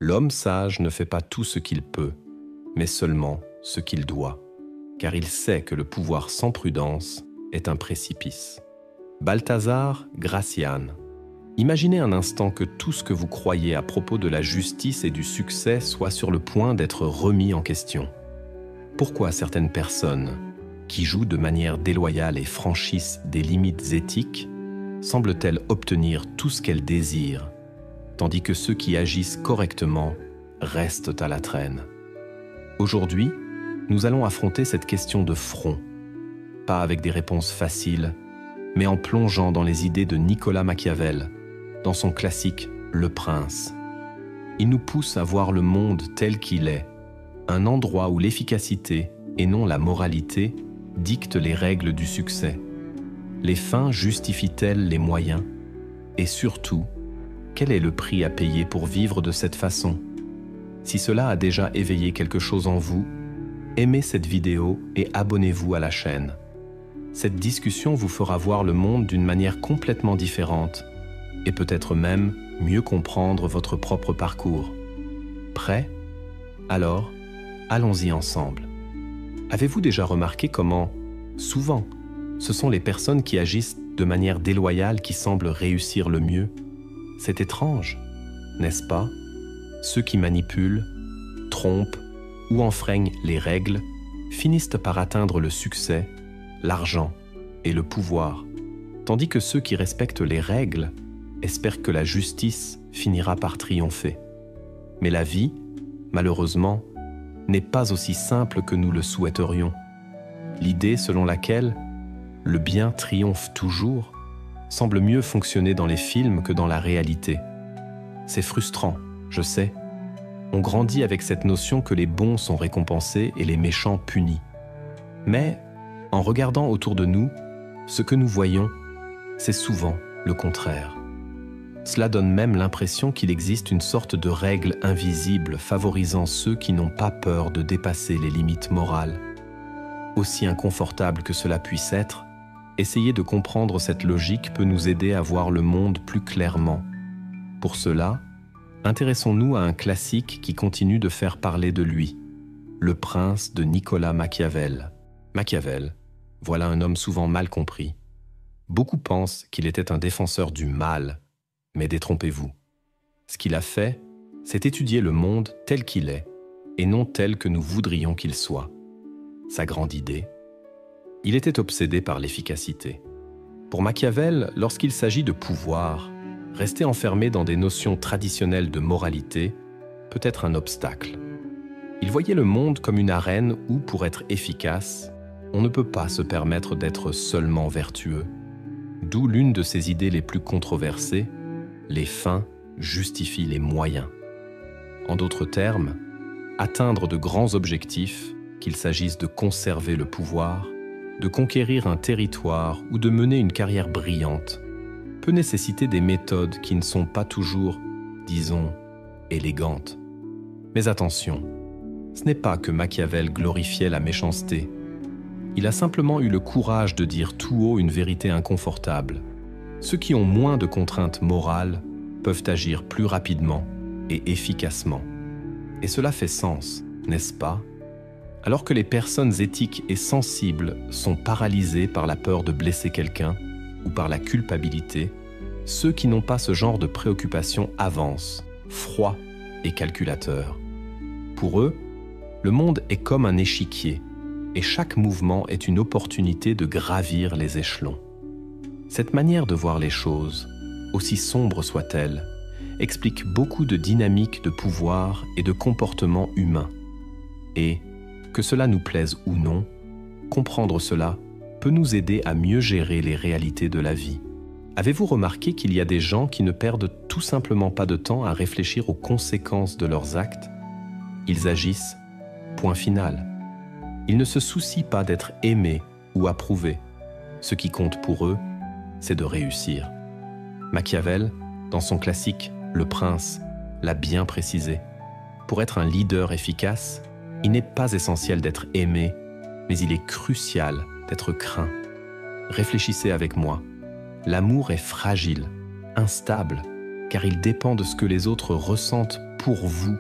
L'homme sage ne fait pas tout ce qu'il peut, mais seulement ce qu'il doit, car il sait que le pouvoir sans prudence est un précipice. Balthazar Gracian. Imaginez un instant que tout ce que vous croyez à propos de la justice et du succès soit sur le point d'être remis en question. Pourquoi certaines personnes, qui jouent de manière déloyale et franchissent des limites éthiques, semblent-elles obtenir tout ce qu'elles désirent, tandis que ceux qui agissent correctement restent à la traîne? Aujourd'hui, nous allons affronter cette question de front, pas avec des réponses faciles, mais en plongeant dans les idées de Nicolas Machiavel, dans son classique « Le Prince ». Il nous pousse à voir le monde tel qu'il est, un endroit où l'efficacité, et non la moralité, dicte les règles du succès. Les fins justifient-elles les moyens? Et surtout, quel est le prix à payer pour vivre de cette façon? Si cela a déjà éveillé quelque chose en vous, aimez cette vidéo et abonnez-vous à la chaîne. Cette discussion vous fera voir le monde d'une manière complètement différente et peut-être même mieux comprendre votre propre parcours. Prêt? Alors, allons-y ensemble. Avez-vous déjà remarqué comment, souvent, ce sont les personnes qui agissent de manière déloyale qui semblent réussir le mieux? C'est étrange, n'est-ce pas? Ceux qui manipulent, trompent ou enfreignent les règles finissent par atteindre le succès, l'argent et le pouvoir, tandis que ceux qui respectent les règles espèrent que la justice finira par triompher. Mais la vie, malheureusement, n'est pas aussi simple que nous le souhaiterions. L'idée selon laquelle le bien triomphe toujours semble mieux fonctionner dans les films que dans la réalité. C'est frustrant, je sais. On grandit avec cette notion que les bons sont récompensés et les méchants punis. Mais, en regardant autour de nous, ce que nous voyons, c'est souvent le contraire. Cela donne même l'impression qu'il existe une sorte de règle invisible favorisant ceux qui n'ont pas peur de dépasser les limites morales. Aussi inconfortable que cela puisse être, essayer de comprendre cette logique peut nous aider à voir le monde plus clairement. Pour cela, intéressons-nous à un classique qui continue de faire parler de lui, Le Prince de Nicolas Machiavel. Machiavel, voilà un homme souvent mal compris. Beaucoup pensent qu'il était un défenseur du mal, mais détrompez-vous. Ce qu'il a fait, c'est étudier le monde tel qu'il est, et non tel que nous voudrions qu'il soit. Sa grande idée, il était obsédé par l'efficacité. Pour Machiavel, lorsqu'il s'agit de pouvoir, rester enfermé dans des notions traditionnelles de moralité peut être un obstacle. Il voyait le monde comme une arène où, pour être efficace, on ne peut pas se permettre d'être seulement vertueux. D'où l'une de ses idées les plus controversées, les fins justifient les moyens. En d'autres termes, atteindre de grands objectifs, qu'il s'agisse de conserver le pouvoir, de conquérir un territoire ou de mener une carrière brillante, peut nécessiter des méthodes qui ne sont pas toujours, disons, élégantes. Mais attention, ce n'est pas que Machiavel glorifiait la méchanceté. Il a simplement eu le courage de dire tout haut une vérité inconfortable. Ceux qui ont moins de contraintes morales peuvent agir plus rapidement et efficacement. Et cela fait sens, n'est-ce pas? Alors que les personnes éthiques et sensibles sont paralysées par la peur de blesser quelqu'un ou par la culpabilité, ceux qui n'ont pas ce genre de préoccupation avancent, froids et calculateurs. Pour eux, le monde est comme un échiquier et chaque mouvement est une opportunité de gravir les échelons. Cette manière de voir les choses, aussi sombre soit-elle, explique beaucoup de dynamiques de pouvoir et de comportement humain. Et, que cela nous plaise ou non, comprendre cela peut nous aider à mieux gérer les réalités de la vie. Avez-vous remarqué qu'il y a des gens qui ne perdent tout simplement pas de temps à réfléchir aux conséquences de leurs actes? Ils agissent, point final. Ils ne se soucient pas d'être aimés ou approuvés. Ce qui compte pour eux, c'est de réussir. Machiavel, dans son classique « Le Prince », l'a bien précisé. Pour être un leader efficace, il n'est pas essentiel d'être aimé, mais il est crucial d'être craint. Réfléchissez avec moi. L'amour est fragile, instable, car il dépend de ce que les autres ressentent pour vous.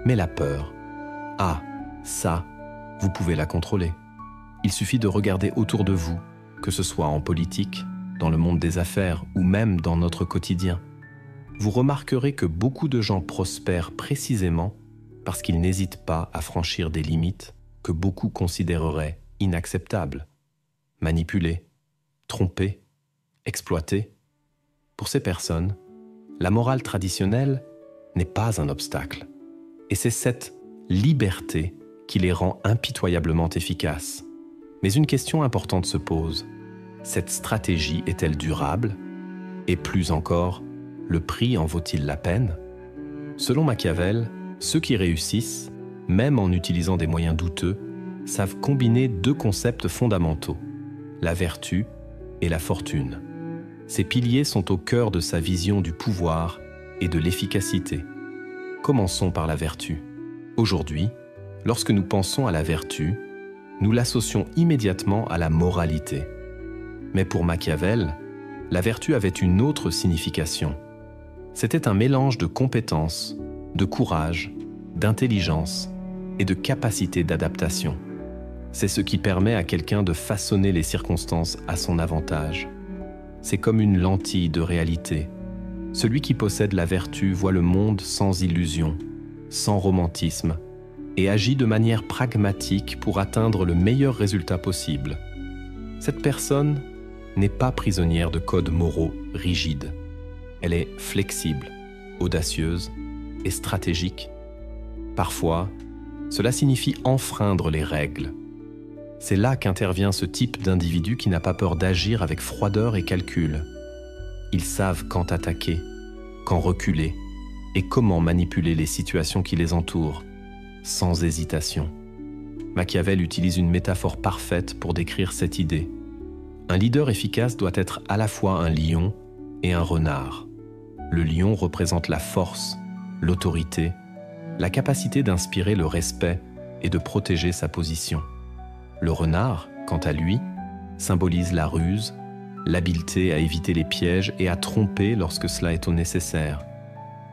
Mais la peur, ah, ça, vous pouvez la contrôler. Il suffit de regarder autour de vous, que ce soit en politique, dans le monde des affaires ou même dans notre quotidien. Vous remarquerez que beaucoup de gens prospèrent précisément parce qu'ils n'hésitent pas à franchir des limites que beaucoup considéreraient inacceptables. Manipuler, tromper, exploiter. Pour ces personnes, la morale traditionnelle n'est pas un obstacle. Et c'est cette liberté qui les rend impitoyablement efficaces. Mais une question importante se pose. Cette stratégie est-elle durable? Et plus encore, le prix en vaut-il la peine? Selon Machiavel, ceux qui réussissent, même en utilisant des moyens douteux, savent combiner deux concepts fondamentaux, la vertu et la fortune. Ces piliers sont au cœur de sa vision du pouvoir et de l'efficacité. Commençons par la vertu. Aujourd'hui, lorsque nous pensons à la vertu, nous l'associons immédiatement à la moralité. Mais pour Machiavel, la vertu avait une autre signification. C'était un mélange de compétences, de courage, d'intelligence et de capacité d'adaptation. C'est ce qui permet à quelqu'un de façonner les circonstances à son avantage. C'est comme une lentille de réalité. Celui qui possède la vertu voit le monde sans illusion, sans romantisme, et agit de manière pragmatique pour atteindre le meilleur résultat possible. Cette personne n'est pas prisonnière de codes moraux rigides. Elle est flexible, audacieuse et stratégique. Parfois, cela signifie enfreindre les règles. C'est là qu'intervient ce type d'individu qui n'a pas peur d'agir avec froideur et calcul. Ils savent quand attaquer, quand reculer et comment manipuler les situations qui les entourent, sans hésitation. Machiavel utilise une métaphore parfaite pour décrire cette idée. Un leader efficace doit être à la fois un lion et un renard. Le lion représente la force, l'autorité, la capacité d'inspirer le respect et de protéger sa position. Le renard, quant à lui, symbolise la ruse, l'habileté à éviter les pièges et à tromper lorsque cela est nécessaire.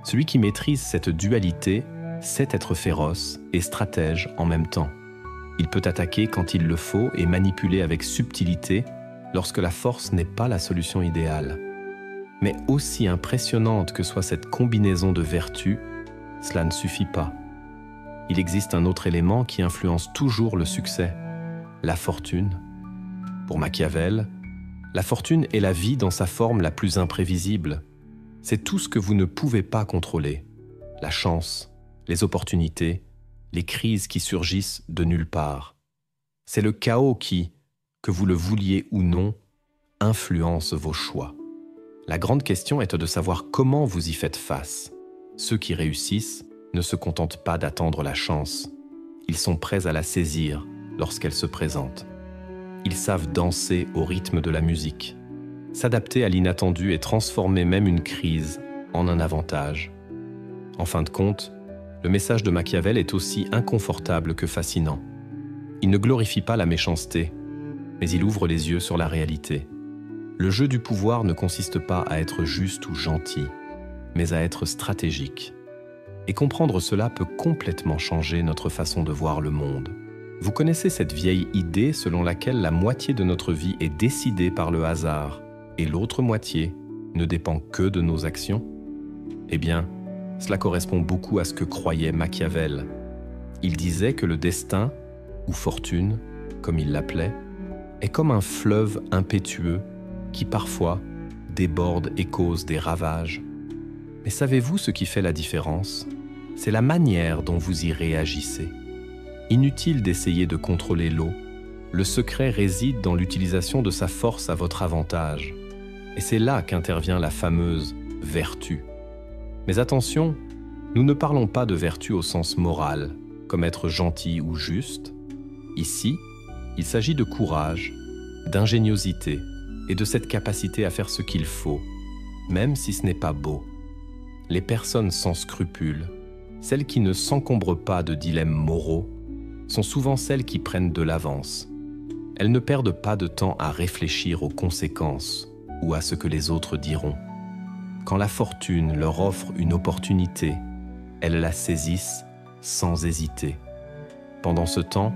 Celui qui maîtrise cette dualité sait être féroce et stratège en même temps. Il peut attaquer quand il le faut et manipuler avec subtilité lorsque la force n'est pas la solution idéale. Mais aussi impressionnante que soit cette combinaison de vertus, cela ne suffit pas. Il existe un autre élément qui influence toujours le succès, la fortune. Pour Machiavel, la fortune est la vie dans sa forme la plus imprévisible. C'est tout ce que vous ne pouvez pas contrôler. La chance, les opportunités, les crises qui surgissent de nulle part. C'est le chaos qui, que vous le vouliez ou non, influence vos choix. La grande question est de savoir comment vous y faites face. Ceux qui réussissent ne se contentent pas d'attendre la chance. Ils sont prêts à la saisir lorsqu'elle se présente. Ils savent danser au rythme de la musique, s'adapter à l'inattendu et transformer même une crise en un avantage. En fin de compte, le message de Machiavel est aussi inconfortable que fascinant. Il ne glorifie pas la méchanceté, mais il ouvre les yeux sur la réalité. Le jeu du pouvoir ne consiste pas à être juste ou gentil, mais à être stratégique. Et comprendre cela peut complètement changer notre façon de voir le monde. Vous connaissez cette vieille idée selon laquelle la moitié de notre vie est décidée par le hasard et l'autre moitié ne dépend que de nos actions? Eh bien, cela correspond beaucoup à ce que croyait Machiavel. Il disait que le destin, ou fortune, comme il l'appelait, est comme un fleuve impétueux qui parfois déborde et cause des ravages. Mais savez-vous ce qui fait la différence? C'est la manière dont vous y réagissez. Inutile d'essayer de contrôler l'eau. Le secret réside dans l'utilisation de sa force à votre avantage. Et c'est là qu'intervient la fameuse vertu. Mais attention, nous ne parlons pas de vertu au sens moral, comme être gentil ou juste. Ici, il s'agit de courage, d'ingéniosité et de cette capacité à faire ce qu'il faut, même si ce n'est pas beau. Les personnes sans scrupules, celles qui ne s'encombrent pas de dilemmes moraux, sont souvent celles qui prennent de l'avance. Elles ne perdent pas de temps à réfléchir aux conséquences ou à ce que les autres diront. Quand la fortune leur offre une opportunité, elles la saisissent sans hésiter. Pendant ce temps,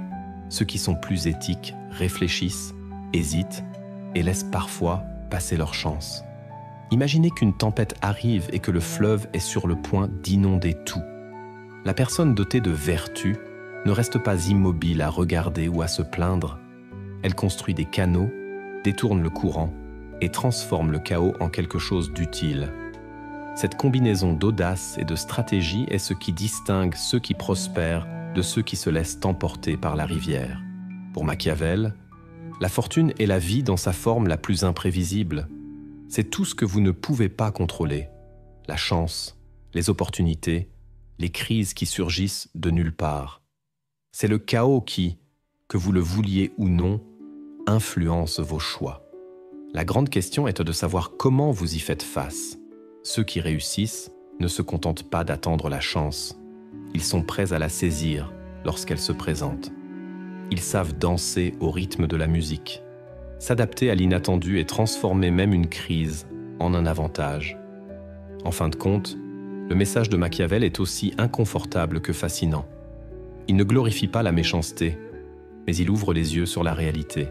ceux qui sont plus éthiques réfléchissent, hésitent et laissent parfois passer leur chance. Imaginez qu'une tempête arrive et que le fleuve est sur le point d'inonder tout. La personne dotée de vertu ne reste pas immobile à regarder ou à se plaindre. Elle construit des canaux, détourne le courant et transforme le chaos en quelque chose d'utile. Cette combinaison d'audace et de stratégie est ce qui distingue ceux qui prospèrent de ceux qui se laissent emporter par la rivière. Pour Machiavel, la fortune est la vie dans sa forme la plus imprévisible. C'est tout ce que vous ne pouvez pas contrôler. La chance, les opportunités, les crises qui surgissent de nulle part. C'est le chaos qui, que vous le vouliez ou non, influence vos choix. La grande question est de savoir comment vous y faites face. Ceux qui réussissent ne se contentent pas d'attendre la chance. Ils sont prêts à la saisir lorsqu'elle se présente. Ils savent danser au rythme de la musique, s'adapter à l'inattendu et transformer même une crise en un avantage. En fin de compte, le message de Machiavel est aussi inconfortable que fascinant. Il ne glorifie pas la méchanceté, mais il ouvre les yeux sur la réalité.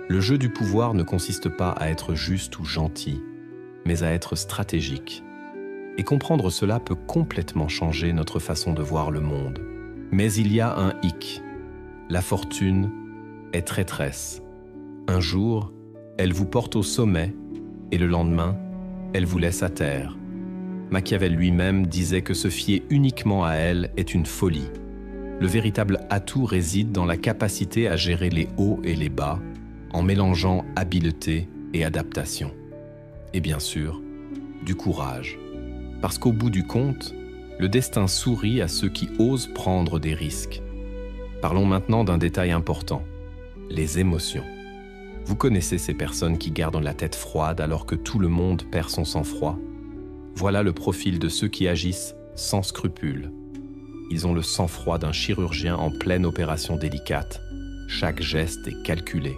Le jeu du pouvoir ne consiste pas à être juste ou gentil, mais à être stratégique. Et comprendre cela peut complètement changer notre façon de voir le monde. Mais il y a un hic. La fortune est traîtresse. Un jour, elle vous porte au sommet, et le lendemain, elle vous laisse à terre. Machiavel lui-même disait que se fier uniquement à elle est une folie. Le véritable atout réside dans la capacité à gérer les hauts et les bas, en mélangeant habileté et adaptation. Et bien sûr, du courage. Parce qu'au bout du compte, le destin sourit à ceux qui osent prendre des risques. Parlons maintenant d'un détail important, les émotions. Vous connaissez ces personnes qui gardent la tête froide alors que tout le monde perd son sang-froid. Voilà le profil de ceux qui agissent sans scrupule. Ils ont le sang-froid d'un chirurgien en pleine opération délicate. Chaque geste est calculé,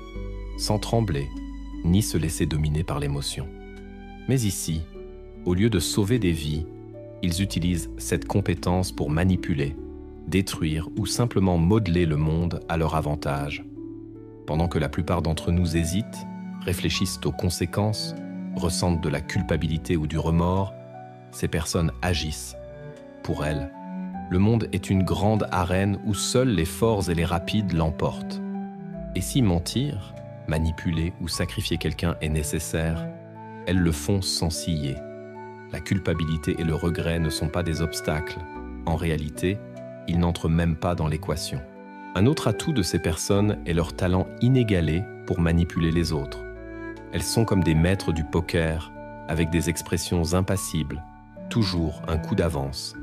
sans trembler, ni se laisser dominer par l'émotion. Mais ici, au lieu de sauver des vies, ils utilisent cette compétence pour manipuler, détruire ou simplement modeler le monde à leur avantage. Pendant que la plupart d'entre nous hésitent, réfléchissent aux conséquences, ressentent de la culpabilité ou du remords, ces personnes agissent. Pour elles, le monde est une grande arène où seuls les forts et les rapides l'emportent. Et si mentir, manipuler ou sacrifier quelqu'un est nécessaire, elles le font sans ciller. La culpabilité et le regret ne sont pas des obstacles. En réalité, ils n'entrent même pas dans l'équation. Un autre atout de ces personnes est leur talent inégalé pour manipuler les autres. Elles sont comme des maîtres du poker, avec des expressions impassibles, toujours un coup d'avance.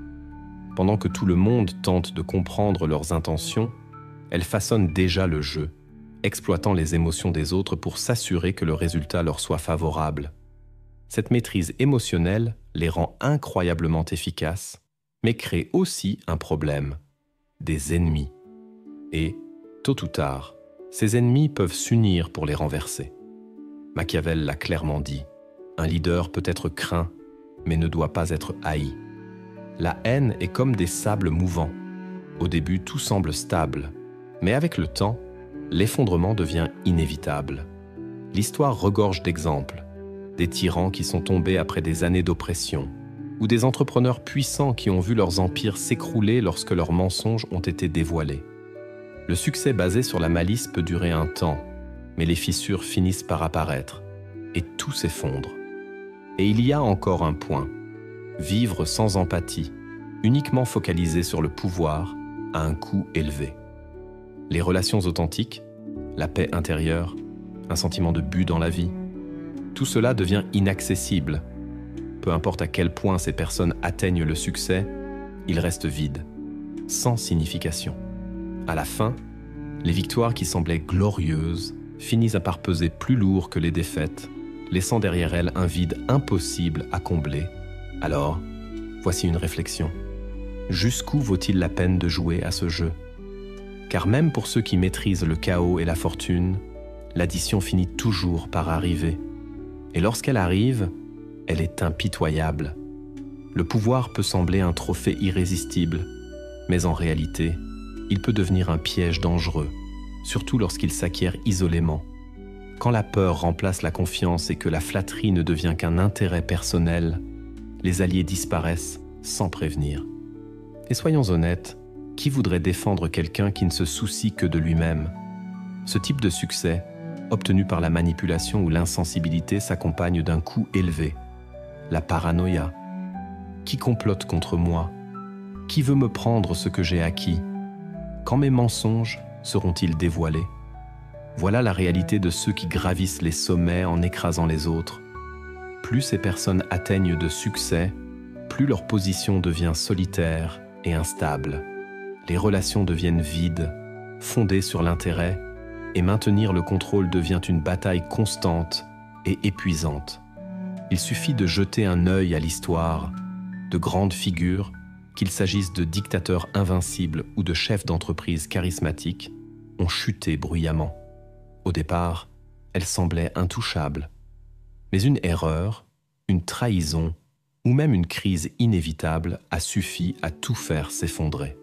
Pendant que tout le monde tente de comprendre leurs intentions, elles façonnent déjà le jeu, exploitant les émotions des autres pour s'assurer que le résultat leur soit favorable. Cette maîtrise émotionnelle les rend incroyablement efficaces, mais crée aussi un problème, des ennemis. Et, tôt ou tard, ces ennemis peuvent s'unir pour les renverser. Machiavel l'a clairement dit, un leader peut être craint, mais ne doit pas être haï. La haine est comme des sables mouvants. Au début, tout semble stable, mais avec le temps, l'effondrement devient inévitable. L'histoire regorge d'exemples. Des tyrans qui sont tombés après des années d'oppression, ou des entrepreneurs puissants qui ont vu leurs empires s'écrouler lorsque leurs mensonges ont été dévoilés. Le succès basé sur la malice peut durer un temps, mais les fissures finissent par apparaître, et tout s'effondre. Et il y a encore un point, vivre sans empathie, uniquement focalisé sur le pouvoir, à un coût élevé. Les relations authentiques, la paix intérieure, un sentiment de but dans la vie, tout cela devient inaccessible. Peu importe à quel point ces personnes atteignent le succès, ils restent vides, sans signification. À la fin, les victoires qui semblaient glorieuses finissent par peser plus lourd que les défaites, laissant derrière elles un vide impossible à combler. Alors, voici une réflexion. Jusqu'où vaut-il la peine de jouer à ce jeu ? Car même pour ceux qui maîtrisent le chaos et la fortune, l'addition finit toujours par arriver. Et lorsqu'elle arrive, elle est impitoyable. Le pouvoir peut sembler un trophée irrésistible, mais en réalité, il peut devenir un piège dangereux, surtout lorsqu'il s'acquiert isolément. Quand la peur remplace la confiance et que la flatterie ne devient qu'un intérêt personnel, les alliés disparaissent sans prévenir. Et soyons honnêtes, qui voudrait défendre quelqu'un qui ne se soucie que de lui-même? Ce type de succès, obtenu par la manipulation ou l'insensibilité, s'accompagne d'un coût élevé. La paranoïa. Qui complote contre moi? Qui veut me prendre ce que j'ai acquis? Quand mes mensonges seront-ils dévoilés? Voilà la réalité de ceux qui gravissent les sommets en écrasant les autres. Plus ces personnes atteignent de succès, plus leur position devient solitaire et instable. Les relations deviennent vides, fondées sur l'intérêt, et maintenir le contrôle devient une bataille constante et épuisante. Il suffit de jeter un œil à l'histoire. De grandes figures, qu'il s'agisse de dictateurs invincibles ou de chefs d'entreprise charismatiques, ont chuté bruyamment. Au départ, elles semblaient intouchables. Mais une erreur, une trahison ou même une crise inévitable a suffi à tout faire s'effondrer.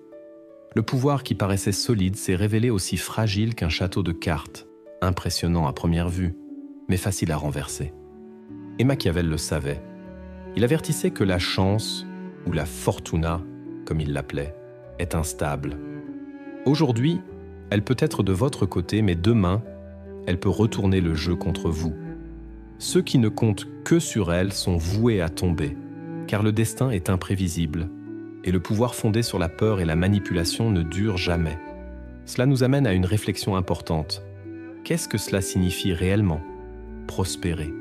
Le pouvoir qui paraissait solide s'est révélé aussi fragile qu'un château de cartes, impressionnant à première vue, mais facile à renverser. Et Machiavel le savait. Il avertissait que la chance, ou la fortuna, comme il l'appelait, est instable. Aujourd'hui, elle peut être de votre côté, mais demain, elle peut retourner le jeu contre vous. Ceux qui ne comptent que sur elle sont voués à tomber, car le destin est imprévisible, et le pouvoir fondé sur la peur et la manipulation ne dure jamais. Cela nous amène à une réflexion importante. Qu'est-ce que cela signifie réellement? Prospérer.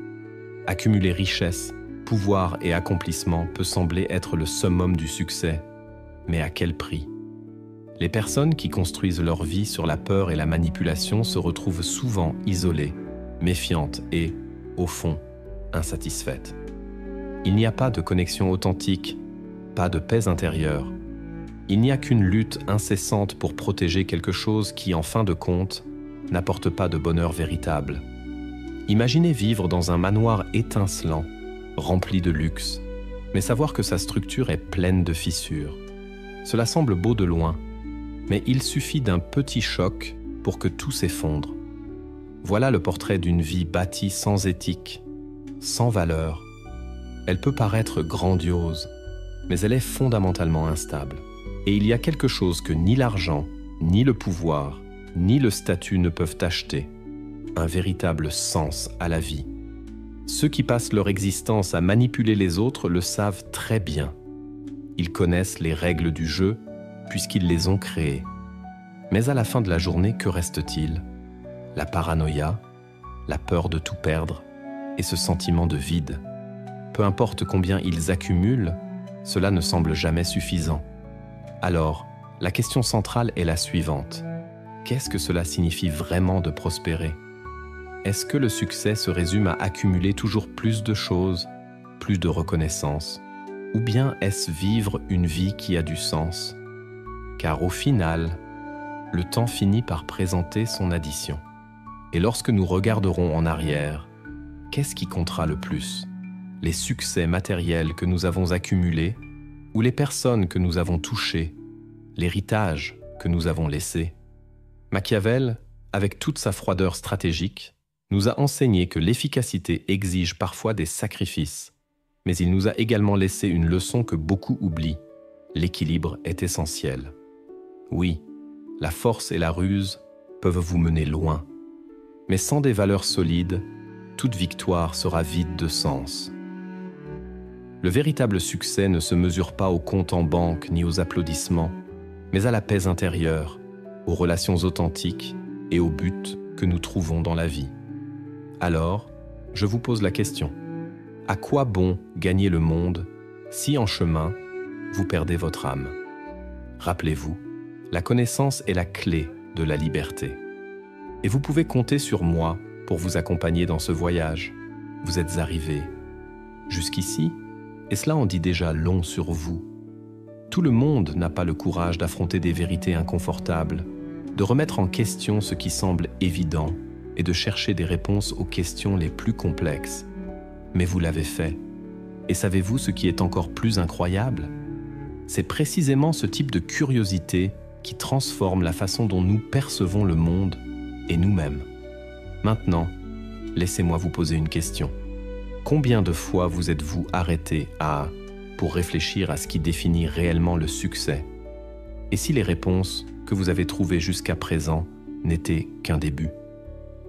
Accumuler richesse, pouvoir et accomplissement peut sembler être le summum du succès, mais à quel prix? Les personnes qui construisent leur vie sur la peur et la manipulation se retrouvent souvent isolées, méfiantes et, au fond, insatisfaites. Il n'y a pas de connexion authentique, pas de paix intérieure. Il n'y a qu'une lutte incessante pour protéger quelque chose qui, en fin de compte, n'apporte pas de bonheur véritable. Imaginez vivre dans un manoir étincelant, rempli de luxe, mais savoir que sa structure est pleine de fissures. Cela semble beau de loin, mais il suffit d'un petit choc pour que tout s'effondre. Voilà le portrait d'une vie bâtie sans éthique, sans valeur. Elle peut paraître grandiose, mais elle est fondamentalement instable. Et il y a quelque chose que ni l'argent, ni le pouvoir, ni le statut ne peuvent acheter, un véritable sens à la vie. Ceux qui passent leur existence à manipuler les autres le savent très bien. Ils connaissent les règles du jeu puisqu'ils les ont créées. Mais à la fin de la journée, que reste-t-il? La paranoïa, la peur de tout perdre et ce sentiment de vide. Peu importe combien ils accumulent, cela ne semble jamais suffisant. Alors, la question centrale est la suivante. Qu'est-ce que cela signifie vraiment de prospérer? Est-ce que le succès se résume à accumuler toujours plus de choses, plus de reconnaissance? Ou bien est-ce vivre une vie qui a du sens? Car au final, le temps finit par présenter son addition. Et lorsque nous regarderons en arrière, qu'est-ce qui comptera le plus? Les succès matériels que nous avons accumulés ou les personnes que nous avons touchées, l'héritage que nous avons laissé? Machiavel, avec toute sa froideur stratégique, nous a enseigné que l'efficacité exige parfois des sacrifices, mais il nous a également laissé une leçon que beaucoup oublient. L'équilibre est essentiel. Oui, la force et la ruse peuvent vous mener loin, mais sans des valeurs solides, toute victoire sera vide de sens. Le véritable succès ne se mesure pas au compte en banque ni aux applaudissements, mais à la paix intérieure, aux relations authentiques et au but que nous trouvons dans la vie. Alors, je vous pose la question. À quoi bon gagner le monde si en chemin, vous perdez votre âme? Rappelez-vous, la connaissance est la clé de la liberté. Et vous pouvez compter sur moi pour vous accompagner dans ce voyage. Vous êtes arrivé jusqu'ici, et cela en dit déjà long sur vous. Tout le monde n'a pas le courage d'affronter des vérités inconfortables, de remettre en question ce qui semble évident et de chercher des réponses aux questions les plus complexes. Mais vous l'avez fait, Et savez-vous ce qui est encore plus incroyable? C'est précisément ce type de curiosité qui transforme la façon dont nous percevons le monde et nous-mêmes. Maintenant, laissez-moi vous poser une question. Combien de fois vous êtes-vous arrêté pour réfléchir à ce qui définit réellement le succès? Et si les réponses que vous avez trouvées jusqu'à présent n'étaient qu'un début?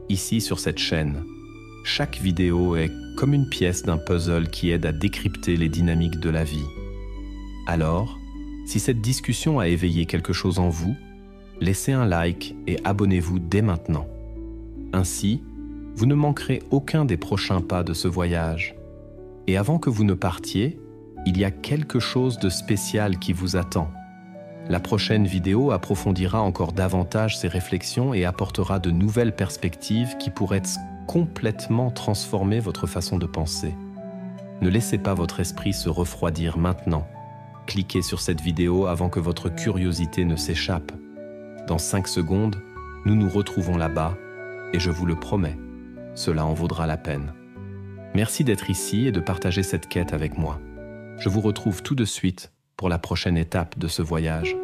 Ici, sur cette chaîne, chaque vidéo est comme une pièce d'un puzzle qui aide à décrypter les dynamiques de la vie. Alors, si cette discussion a éveillé quelque chose en vous, laissez un like et abonnez-vous dès maintenant. Ainsi, vous ne manquerez aucun des prochains pas de ce voyage. Et avant que vous ne partiez, il y a quelque chose de spécial qui vous attend. La prochaine vidéo approfondira encore davantage ces réflexions et apportera de nouvelles perspectives qui pourraient complètement transformer votre façon de penser. Ne laissez pas votre esprit se refroidir maintenant. Cliquez sur cette vidéo avant que votre curiosité ne s'échappe. Dans 5 secondes, nous nous retrouvons là-bas et je vous le promets, cela en vaudra la peine. Merci d'être ici et de partager cette quête avec moi. Je vous retrouve tout de suite pour la prochaine étape de ce voyage.